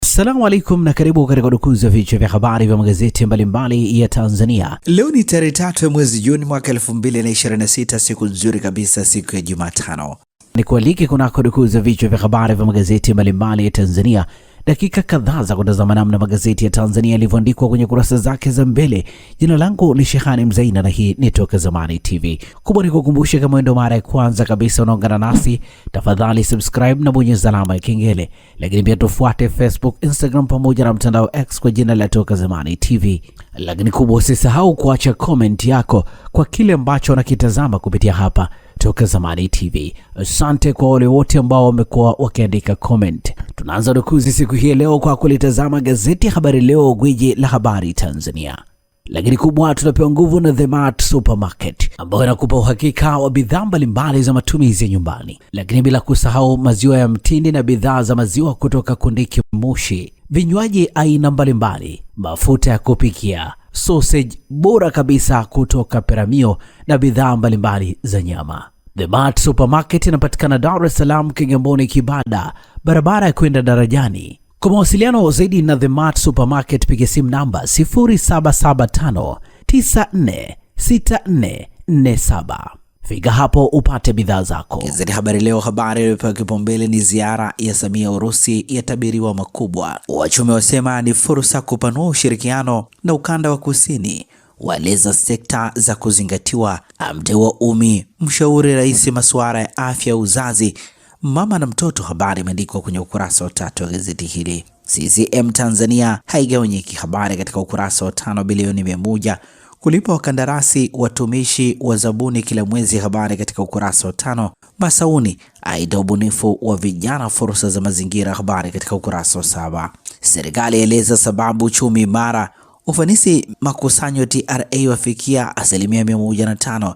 Assalamu alaikum na karibu katika udukuzi wa vichwa vya habari vya magazeti mbalimbali ya Tanzania. Leo ni tarehe 3 mwezi Juni mwaka 2026, siku nzuri kabisa, siku ya Jumatano. Ni kualike kunako udukuzi wa vichwa vya habari vya magazeti mbalimbali ya Tanzania. Dakika kadhaa za kutazama namna magazeti ya Tanzania yalivyoandikwa kwenye kurasa zake za mbele. Jina langu ni Shehani Mzaina na hii ni Toka Zamani TV. Kubwa ni kukumbusha, kama ndio mara ya kwanza kabisa unaungana nasi, tafadhali subscribe na bonyeza alama ya kengele. Lakini pia tufuate Facebook, Instagram pamoja na mtandao X kwa jina la Toka Zamani TV. Lakini kubwa, usisahau kuacha comment yako kwa kile ambacho unakitazama kupitia hapa Toka Zamani TV. Asante kwa wale wote ambao wamekuwa wakiandika comment. Tunaanza rukuzi siku hii leo kwa kulitazama gazeti Habari Leo, gwiji la habari Tanzania. Lakini kubwa, tunapewa nguvu na The Mart Supermarket ambayo inakupa uhakika wa bidhaa mbalimbali za matumizi ya nyumbani. Lakini bila kusahau maziwa ya mtindi na bidhaa za maziwa kutoka Kondiki Moshi, vinywaji aina mbalimbali, mafuta ya kupikia, sausage bora kabisa kutoka Peramio na bidhaa mbalimbali za nyama. The Mart Supermarket inapatikana Dar es Salaam, Kigamboni, Kibada, barabara ya kwenda darajani. Kwa mawasiliano zaidi na The Mart Supermarket piga simu namba 0775946447. Fika hapo upate bidhaa zako. Gazeti Habari Leo, habari iliyopewa kipaumbele ni ziara ya Samia Urusi yatabiriwa makubwa. Wachumi wasema ni fursa kupanua ushirikiano na ukanda wa kusini, waeleza sekta za kuzingatiwa, amteua Umi mshauri rais masuala ya afya, uzazi, mama na mtoto. Habari imeandikwa kwenye ukurasa wa 3 wa gazeti hili. CCM Tanzania haigawanyiki, habari katika ukurasa wa 5. Bilioni 100 kulipa wakandarasi watumishi wa zabuni kila mwezi, habari katika ukurasa wa 5. Masauni aida ubunifu wa vijana, fursa za mazingira, habari katika ukurasa wa 7. Serikali eleza sababu uchumi imara, ufanisi makusanyo TRA wafikia 105%.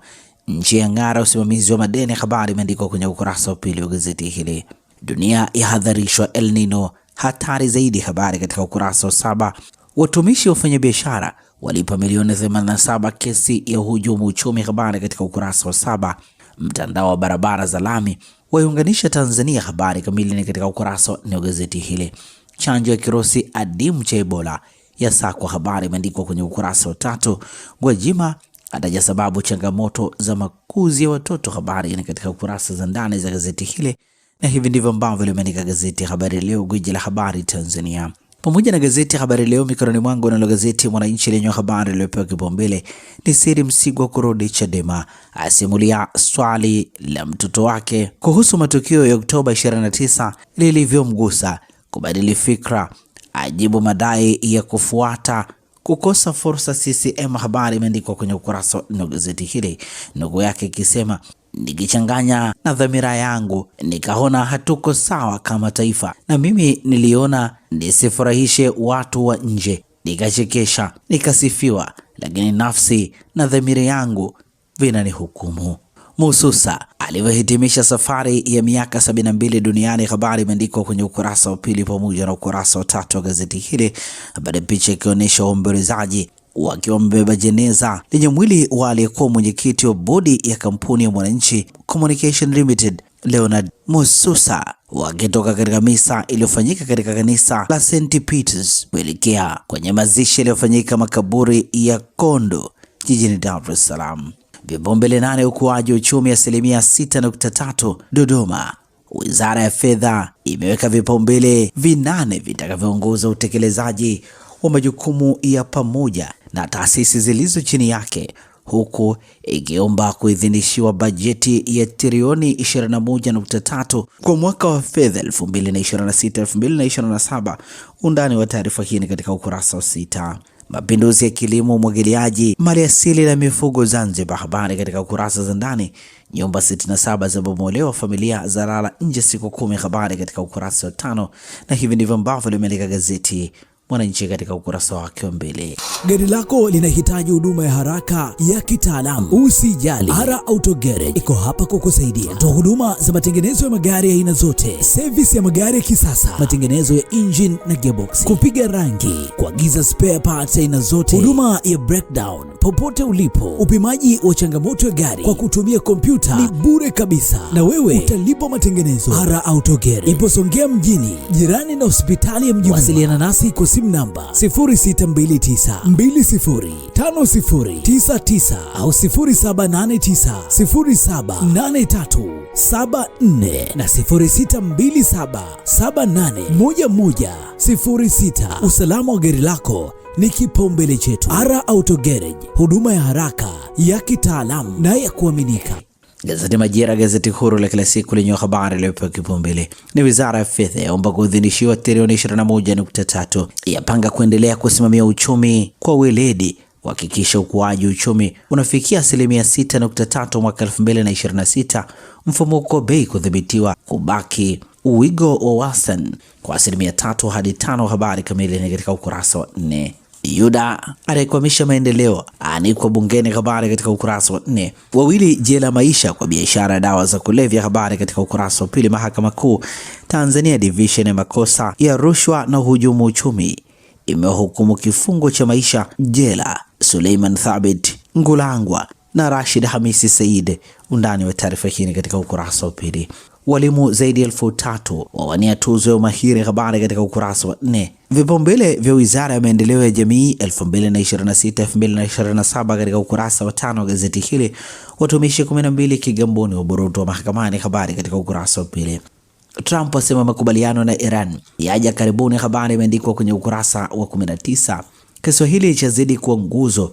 Nchi ya ng'ara usimamizi wa madeni, habari imeandikwa kwenye ukurasa wa 2 wa gazeti hili. Dunia yahadharishwa El Nino hatari zaidi, habari katika ukurasa wa 7. Watumishi wafanya biashara walipa milioni 87 kesi ya hujumu uchumi, habari katika ukurasa wa 7. Mtandao wa barabara za lami waiunganisha Tanzania, habari kamili ni katika ukurasa wa 4 wa gazeti hili. Chanjo ya kirusi adimu cha Ebola ya sakwa, habari imeandikwa kwenye ukurasa wa 3. Gwajima ataja sababu changamoto za makuzi ya watoto, habari ni katika ukurasa za ndani za gazeti hili. Na hivi ndivyo ambavyo limeandika gazeti Habari Leo, gwiji la habari Tanzania. Pamoja na gazeti Habari Leo mikononi mwangu, na gazeti Mwananchi lenye habari iliyopewa kipaumbele ni siri Msigwa kurudi Chadema, asimulia swali la mtoto wake kuhusu matukio ya Oktoba 29 lilivyomgusa, kubadili fikra, ajibu madai ya kufuata kukosa fursa CCM. Habari imeandikwa kwenye ukurasa wa gazeti hili, ndugu yake ikisema, nikichanganya na dhamira yangu nikaona hatuko sawa kama taifa, na mimi niliona nisifurahishe watu wa nje, nikachekesha, nikasifiwa, lakini nafsi na dhamira yangu vinanihukumu. Mususa alivyohitimisha safari ya miaka 72 duniani, habari imeandikwa kwenye ukurasa wa 2 pamoja na ukurasa wa 3 wa gazeti hili. Habari picha ikionyesha waombolezaji wakiwa wamebeba jeneza lenye mwili wa aliyekuwa mwenyekiti wa bodi ya kampuni ya Mwananchi Communication Limited Leonard Mususa, wakitoka katika misa iliyofanyika katika kanisa la St. Peters kuelekea kwenye mazishi yaliyofanyika makaburi ya Kondo jijini Dar es Salaam. Vipaumbele 8, ukuaji uchumi 6.3% Dodoma. Wizara ya Fedha imeweka vipaumbele 8 vitakavyoongoza utekelezaji wa majukumu ya pamoja na taasisi zilizo chini yake, huku ikiomba kuidhinishiwa bajeti ya trilioni 21.3 kwa mwaka wa fedha 2026-2027. Undani wa taarifa hii ni katika ukurasa wa 6. Mapinduzi ya kilimo, umwagiliaji, maliasili na mifugo Zanzibar, habari katika ukurasa za ndani. Nyumba 67 za bomolewa, familia za lala nje siku 10, habari katika ukurasa wa 5. Na hivi ndivyo ambavyo limeandika gazeti Mwananchi katika ukurasa wake wa mbele. Gari lako linahitaji huduma ya haraka ya kitaalamu? Usijali, Ara Auto Garage iko hapa kukusaidia. Toa huduma za matengenezo ya magari ya aina zote, service ya magari ya kisasa, matengenezo ya engine na gearbox, kupiga rangi, kuagiza spare parts aina zote, huduma ya breakdown popote ulipo, upimaji wa changamoto ya gari kwa kutumia kompyuta ni bure kabisa, na wewe utalipa matengenezo. Ara Auto Garage ipo Songea mjini, jirani na hospitali ya Mjini. Wasiliana nasi kwa simu namba 0629205099 au 0789078374 na 0627781106. Usalama wa gari lako ni kipaumbele chetu. Ara Auto Garage, huduma ya haraka ya kitaalamu na ya kuaminika. Gazeti Majira, gazeti huru la kila siku lenye habari iliyopewa kipaumbele ni Wizara ya Fedha yaomba kuidhinishiwa trilioni 21.3, yapanga kuendelea kusimamia uchumi kwa weledi, kuhakikisha ukuaji uchumi unafikia 6.3 mwaka 2026, mfumuko bei kudhibitiwa kubaki uwigo wa wastani kwa 3 hadi 5. Habari kamili ni katika ukurasa wa 4. Yuda arekwamisha maendeleo anikwa bungeni. Habari katika ukurasa wa 4. Wawili jela maisha kwa biashara ya dawa za kulevya. Habari katika ukurasa wa 2. Mahakama Kuu Tanzania Division ya makosa ya rushwa na uhujumu uchumi imehukumu kifungo cha maisha jela Suleiman Thabit Ngulangwa na Rashid Hamisi Said. Undani wa taarifa hii katika ukurasa wa 2. Walimu zaidi ya 3,000 wawania tuzo ya umahiri. Habari katika ukurasa wa 4. Vipaumbele vya Wizara ya Maendeleo ya Jamii 2026-2027 katika ukurasa wa 5 wa gazeti hili. Watumishi 12 Kigamboni waburutwa mahakamani. Habari katika ukurasa wa 2. Trump asema makubaliano na Iran yaja karibuni. Habari imeandikwa kwenye ukurasa wa 19. Kiswahili chazidi kuwa nguzo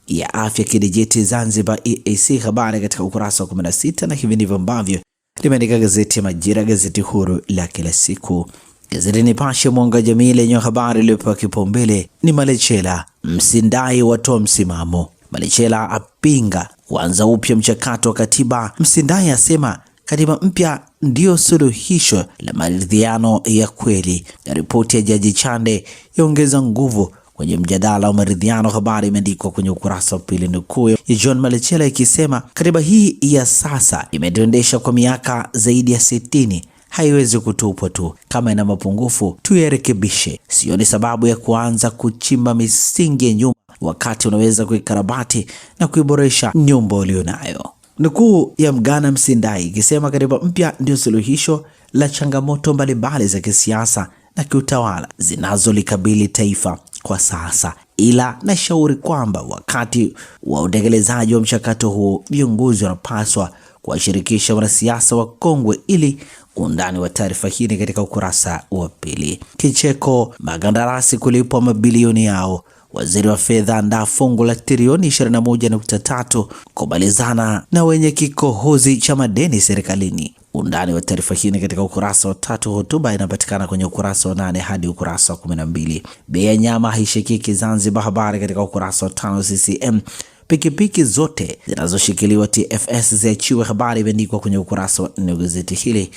ya afya kidijiti Zanzibar EAC. Habari katika ukurasa wa 16, na hivi ndivyo ambavyo limeandika gazeti ya Majira, gazeti huru la kila siku. Gazeti Nipashe mwanga wa jamii lenye habari iliyopewa kipaumbele ni Malechela Msindai watoa msimamo. Malechela apinga kuanza upya mchakato wa katiba. Msindai asema katiba mpya ndio suluhisho la maridhiano ya kweli. Na ripoti ya Jaji Chande yaongeza nguvu kwenye mjadala wa maridhiano. Habari imeandikwa kwenye ukurasa wa 2. Nukuu ya John Malechela ikisema katiba hii ya sasa imetuendesha kwa miaka zaidi ya 60, haiwezi kutupwa tu. Kama ina mapungufu tuyarekebishe. Sioni sababu ya kuanza kuchimba misingi ya nyuma wakati unaweza kuikarabati na kuiboresha nyumba ulionayo. Nukuu ya Mgana Msindai ikisema katiba mpya ndio suluhisho la changamoto mbalimbali za kisiasa na kiutawala zinazolikabili taifa kwa sasa, ila na shauri kwamba wakati wa utekelezaji wa mchakato huo viongozi wanapaswa kuwashirikisha wanasiasa wa kongwe ili. Undani wa taarifa hii katika ukurasa wa 2. Kicheko makandarasi kulipwa mabilioni yao. Waziri wa Fedha andaa fungu la trilioni 21.3 kumalizana na wenye kikohozi cha madeni serikalini. Undani wa taarifa hii katika ukurasa wa 3. Hotuba inapatikana kwenye ukurasa wa 8 hadi ukurasa wa 12. Bei ya nyama haishikiki Zanzibar. Habari katika ukurasa wa 5. CCM pikipiki zote zinazoshikiliwa TFS ziachiwe. Habari imeandikwa kwenye ukurasa wa 4 wa gazeti hili.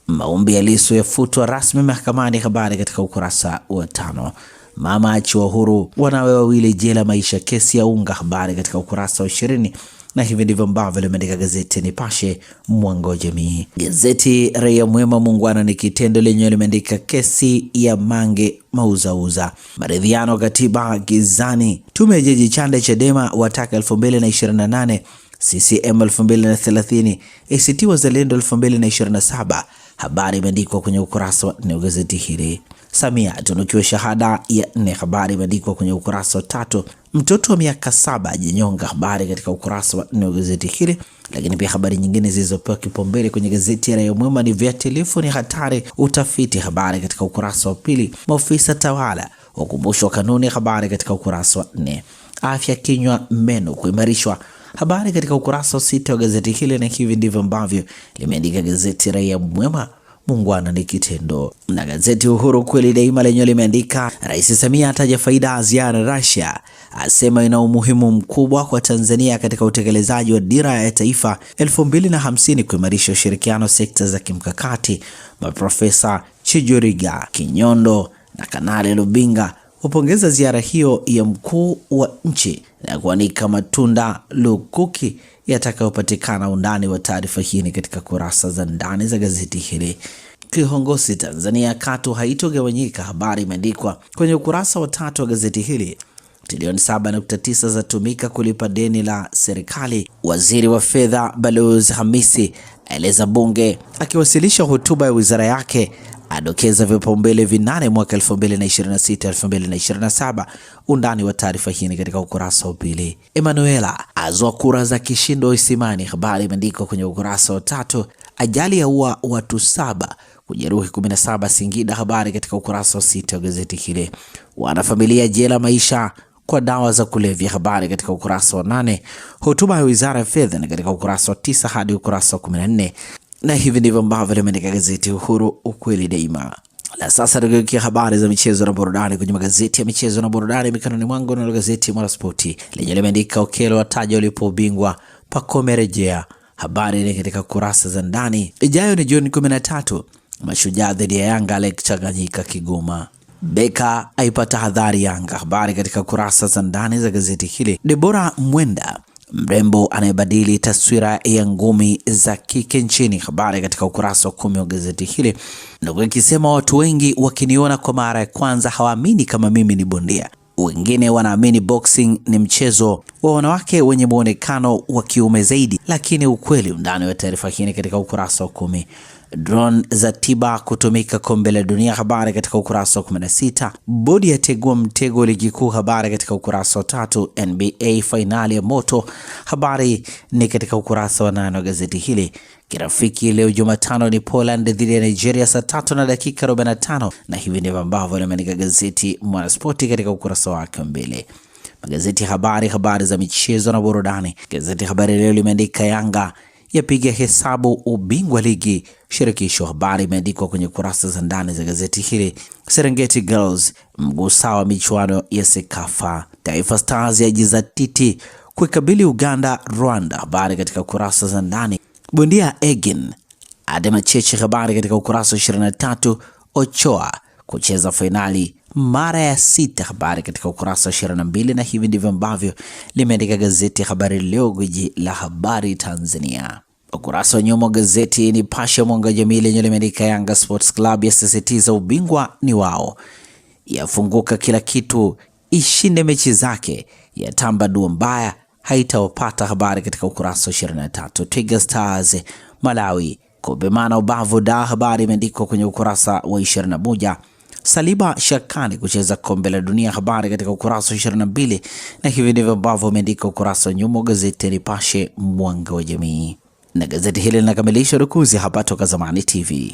Maombi ya Lissu yafutwa rasmi mahakamani. Habari katika ukurasa wa 5. Mama achiwa huru, wanawe wawili jela maisha kesi ya unga. Habari katika ukurasa wa 20. Na hivi ndivyo ambavyo limeandika gazeti Nipashe mwanga wa jamii. Gazeti Raia Mwema muungwana ni kitendo lenyewe limeandika kesi ya Mange mauzauza. Maridhiano katiba gizani. Tume ya Jaji Chande Chadema wataka 2028, CCM 2030, ACT Wazalendo 2027. Habari imeandikwa kwenye ukurasa wa 4 wa gazeti hili. Samia tunukiwa shahada ya 4. Habari imeandikwa kwenye ukurasa wa 3. Mtoto wa miaka 7 jinyonga. Habari katika ukurasa wa 4 wa gazeti hili. Lakini pia habari nyingine zilizopewa kipaumbele kwenye gazeti ya Raia Mwema ni vya telefoni hatari utafiti. Habari katika ukurasa wa 2. Maofisa tawala wakumbushwa kanuni. Habari katika ukurasa wa 4. Afya kinywa meno kuimarishwa. Habari katika ukurasa wa 6 wa gazeti hili, na hivi ndivyo ambavyo limeandika gazeti Raia Mwema muungwana ni kitendo. Na gazeti Uhuru kweli daima lenyewe limeandika Rais Samia ataja faida ziara Russia, asema ina umuhimu mkubwa kwa Tanzania katika utekelezaji wa dira ya taifa 2050 kuimarisha ushirikiano sekta za kimkakati. Maprofesa Chijuriga Kinyondo na Kanali Lubinga hupongeza ziara hiyo ya mkuu wa nchi na kuanika matunda lukuki yatakayopatikana. Undani wa taarifa hii ni katika kurasa za ndani za gazeti hili. Kihongosi Tanzania katu haitogawanyika, habari imeandikwa kwenye ukurasa wa 3 wa gazeti hili. Trilioni 7.9 zatumika kulipa deni la serikali. Waziri wa fedha Balozi Hamisi aeleza bunge akiwasilisha hotuba ya wizara yake, adokeza vipaumbele vinane mwaka 2026-2027. Undani wa taarifa hii katika ukurasa wa 2. Emanuela azwa kura za kishindo Isimani, habari imeandikwa kwenye ukurasa wa 3. Ajali yaua watu 7 kujeruhi 17 Singida, habari katika ukurasa wa 6 wa gazeti hili. Wanafamilia jela maisha kwa dawa za kulevya, habari katika ukurasa wa 8. Hotuba ya wizara ya fedha ni katika ukurasa wa 9 hadi ukurasa wa 14. Na hivi ndivyo ambavyo limeandika gazeti Uhuru, ukweli daima. Na sasa tukikia habari za michezo na burudani kwenye magazeti ya michezo na burudani mikononi mwangu, na gazeti Mwanaspoti lenye limeandika Okello wataja ulipo ubingwa, Pacome rejea, habari ni katika kurasa za ndani. Ijayo ni Juni 13, Mashujaa dhidi ya Yanga Lake Tanganyika Kigoma. Beka aipata hadhari Yanga, habari katika kurasa za ndani za gazeti hili. Debora Mwenda mrembo anayebadili taswira ya ngumi za kike nchini, habari katika ukurasa wa 10 wa gazeti hili. Na ikisema watu wengi wakiniona kwa mara ya kwanza hawaamini kama mimi ni bondia, wengine wanaamini boxing ni mchezo wa wanawake wenye muonekano wa kiume zaidi, lakini ukweli. Undani wa taarifa hii katika ukurasa wa 10. Drone za tiba kutumika kombe la dunia, habari katika ukurasa wa 16. Bodi ya tegua mtego ligi kuu, habari katika ukurasa wa 3. NBA fainali ya moto, habari ni katika ukurasa wa 8 wa gazeti hili. Kirafiki leo Jumatano ni Poland dhidi ya Nigeria saa 3:45, na hivi ndivyo ambavyo limeandika gazeti Mwanaspoti katika ukurasa wake mbele. Magazeti habari za michezo na burudani. Gazeti Habari Leo limeandika Yanga yapiga hesabu ubingwa ligi shirikisho, habari imeandikwa kwenye kurasa za ndani za gazeti hili. Serengeti Girls mguu sawa michuano ya Sekafa. Taifa Stars yajizatiti kuikabili Uganda Rwanda, habari katika kurasa za ndani. Bondia Egin Adema Cheche, habari katika ukurasa wa 23. Ochoa kucheza fainali mara ya 6, habari katika ukurasa wa 22. Na hivi ndivyo ambavyo limeandika gazeti Habari Leo, gwiji la habari Tanzania. Ukurasa wa nyuma gazeti Nipashe Mwanga wa Jamii lenye limeandika Yanga Sports Club yasisitiza ubingwa ni wao, yafunguka kila kitu, ishinde mechi zake, yatamba dua mbaya haitawapata, habari katika ukurasa wa 23. Twiga Stars Malawi kubemana ubavu da, habari imeandikwa kwenye ukurasa wa 21. Saliba shakani kucheza kombe la dunia, habari katika ukurasa wa 22. Na hivi ndivyo ambavyo umeandika ukurasa wa nyuma gazeti Nipashe Mwanga wa Jamii. Na gazeti hili linakamilisha rukuzi hapa Toka Zamani TV.